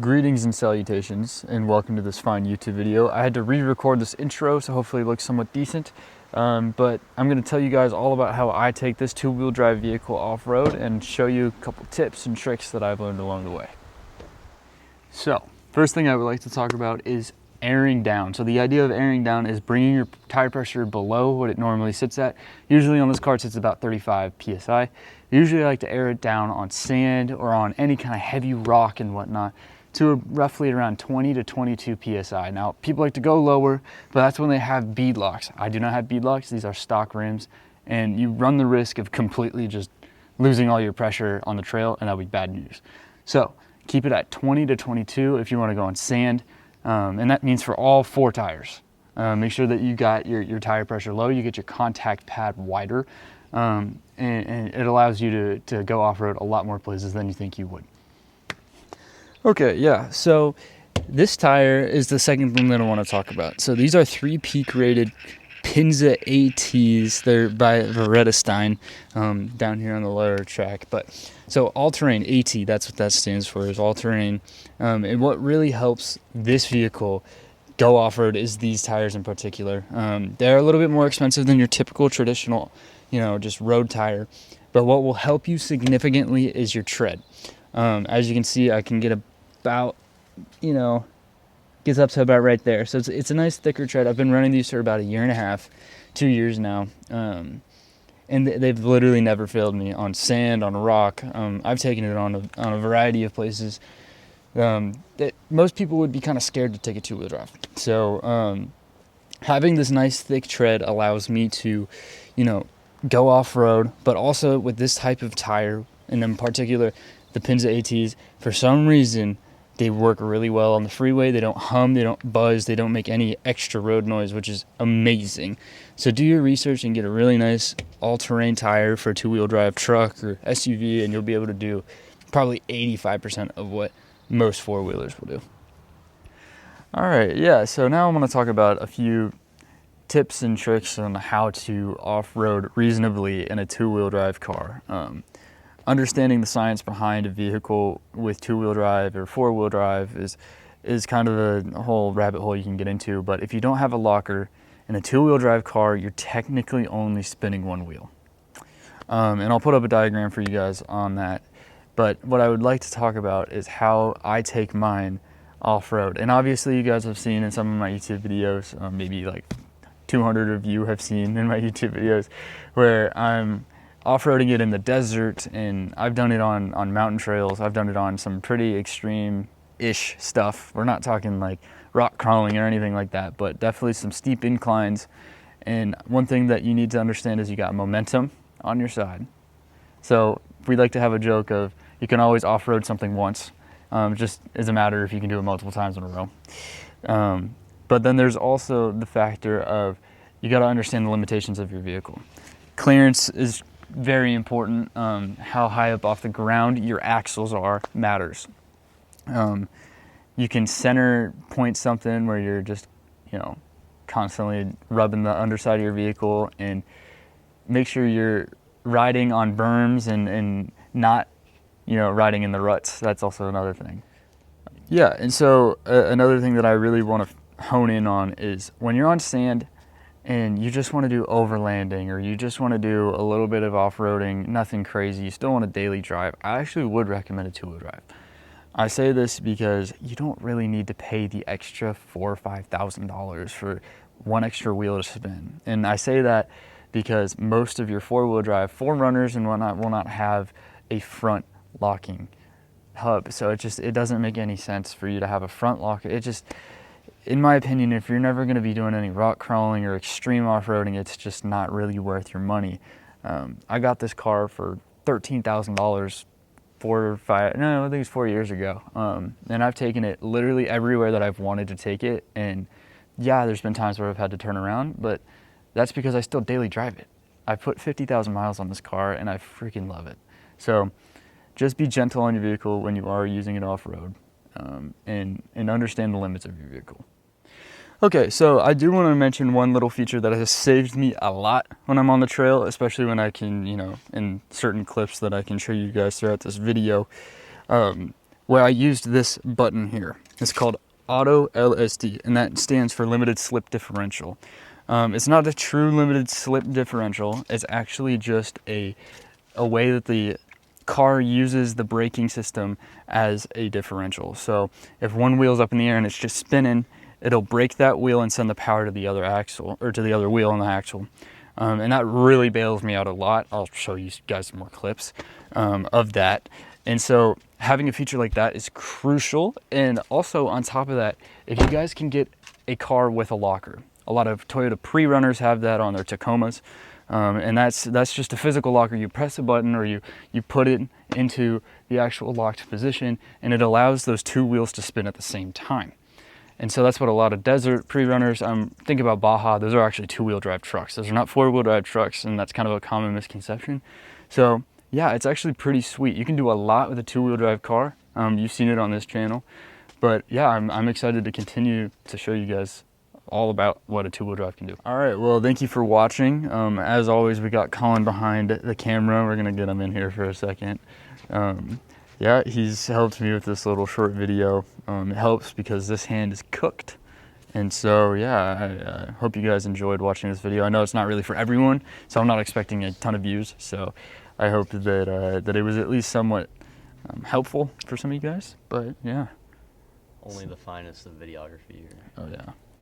Greetings and salutations, and welcome to this fine YouTube video. I had to re-record this intro, so hopefully it looks somewhat decent. But I'm going to tell you guys all about how I take this two-wheel drive vehicle off-road and show you a couple tips and tricks that I've learned along the way. So, first thing I would like to talk about is airing down. So the idea of airing down is bringing your tire pressure below what it normally sits at. Usually on this car it sits about 35 PSI. Usually I like to air it down on sand or on any kind of heavy rock and whatnot to roughly around 20 to 22 PSI. Now, people like to go lower, but that's when they have bead locks. I do not have bead locks. These are stock rims, and you run the risk of completely just losing all your pressure on the trail, and that'll be bad news. So keep it at 20 to 22 if you want to go on sand, and that means for all four tires. Make sure that you got your tire pressure low, you get your contact pad wider, and it allows you to go off-road a lot more places than you think you would. Okay, yeah, so this tire is the second thing that I want to talk about. So these are 3 peak rated Pinza ATs. They're by Vredestein, down here on the lower track. But so all-terrain AT, that's what that stands for, is all-terrain. And what really helps this vehicle go off-road is these tires in particular. They're a little bit more expensive than your typical traditional, just road tire. But what will help you significantly is your tread. As you can see, I can get about, gets up to about right there. So it's a nice thicker tread. I've been running these for about 1.5 years, 2 years now. And they've literally never failed me on sand, on rock. I've taken it on a variety of places that most people would be kind of scared to take a two-wheel drive. So having this nice thick tread allows me to, go off-road, but also with this type of tire, and in particular, the Pinza ATs, for some reason, they work really well on the freeway. They don't hum, they don't buzz, they don't make any extra road noise, which is amazing. So do your research and get a really nice all-terrain tire for a two-wheel drive truck or SUV, and you'll be able to do probably 85% of what most four-wheelers will do. All right, yeah, so now I'm going to talk about a few tips and tricks on how to off-road reasonably in a two-wheel drive car. Understanding the science behind a vehicle with two-wheel drive or four-wheel drive is kind of a whole rabbit hole you can get into, but if you don't have a locker in a two-wheel drive car, you're technically only spinning one wheel. And I'll put up a diagram for you guys on that, but what I would like to talk about is how I take mine off-road. And obviously you guys have seen in some of my YouTube videos, maybe like 200 of you have seen in my YouTube videos, where I'm off-roading it in the desert, and I've done it on mountain trails. I've done it on some pretty extreme-ish stuff. We're not talking like rock crawling or anything like that, but definitely some steep inclines. And one thing that you need to understand is you got momentum on your side. So we like to have a joke of you can always off-road something once, just as a matter if you can do it multiple times in a row. But then there's also the factor of you got to understand the limitations of your vehicle. Clearance is very important. How high up off the ground your axles are matters. You can center point something where you're just, constantly rubbing the underside of your vehicle, and make sure you're riding on berms and not, riding in the ruts. That's also another thing. Yeah, and so another thing that I really want to hone in on is when you're on sand and you just want to do overlanding, or you just want to do a little bit of off-roading, nothing crazy, you still want a daily drive, I actually would recommend a two-wheel drive. I say this because you don't really need to pay the extra $4,000 or $5,000 for one extra wheel to spin. And I say that because most of your four-wheel drive, 4Runners and whatnot, will not have a front locking hub. So it doesn't make any sense for you to have a front lock. In my opinion, if you're never going to be doing any rock crawling or extreme off-roading, it's just not really worth your money. I got this car for $13,000 I think it's 4 years ago. And I've taken it literally everywhere that I've wanted to take it. And yeah, there's been times where I've had to turn around, but that's because I still daily drive it. I put 50,000 miles on this car and I freaking love it. So just be gentle on your vehicle when you are using it off-road. And understand the limits of your vehicle. Okay, so I do want to mention one little feature that has saved me a lot when I'm on the trail, especially when I can, in certain clips that I can show you guys throughout this video. where I used this button here. It's called Auto LSD, and that stands for Limited Slip Differential. It's not a true limited slip differential. It's actually just a way that the car uses the braking system as a differential. So if one wheel's up in the air and it's just spinning, it'll brake that wheel and send the power to the other axle, or to the other wheel on the axle. And that really bails me out a lot. I'll show you guys some more clips of that. And so having a feature like that is crucial. And also on top of that, if you guys can get a car with a locker, a lot of Toyota pre-runners have that on their Tacomas. And that's just a physical locker. You press a button or you put it into the actual locked position, and it allows those two wheels to spin at the same time. And so that's what a lot of desert pre-runners, think about Baja, those are actually two-wheel drive trucks. Those are not four-wheel drive trucks, and that's kind of a common misconception. So yeah, it's actually pretty sweet. You can do a lot with a two-wheel drive car. You've seen it on this channel. But yeah, I'm excited to continue to show you guys all about what a two-wheel drive can do. All right, well, thank you for watching. As always, we got Colin behind the camera. We're gonna get him in here for a second. Yeah, he's helped me with this little short video. It helps because this hand is cooked. And so, yeah, I hope you guys enjoyed watching this video. I know it's not really for everyone, so I'm not expecting a ton of views. So I hope that, that it was at least somewhat helpful for some of you guys, but yeah. Only the finest of videography here. Oh yeah.